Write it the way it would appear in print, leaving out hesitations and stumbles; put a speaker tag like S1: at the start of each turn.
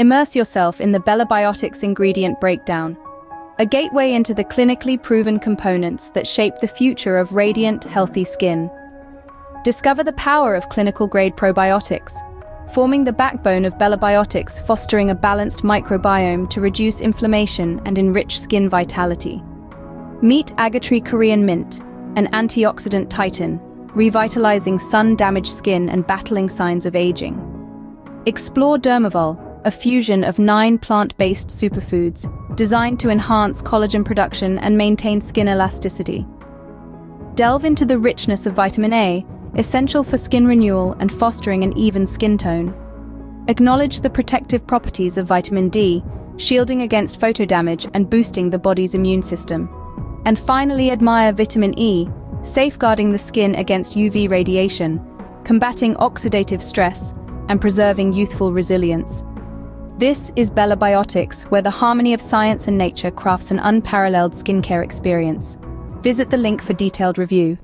S1: Immerse yourself in the Bellabiotics ingredient breakdown, a gateway into the clinically proven components that shape the future of radiant, healthy skin. Discover the power of clinical-grade probiotics, forming the backbone of Bellabiotics, fostering a balanced microbiome to reduce inflammation and enrich skin vitality. Meet Agatree Korean Mint, an antioxidant titan, revitalizing sun-damaged skin and battling signs of aging. Explore Dermavol, a fusion of 9 plant-based superfoods designed to enhance collagen production and maintain skin elasticity. Delve into the richness of vitamin A, essential for skin renewal and fostering an even skin tone. Acknowledge the protective properties of vitamin D, shielding against photodamage and boosting the body's immune system. And finally, admire vitamin E, safeguarding the skin against UV radiation, combating oxidative stress, and preserving youthful resilience. This is Bellabiotics, where the harmony of science and nature crafts an unparalleled skincare experience. Visit the link for detailed review.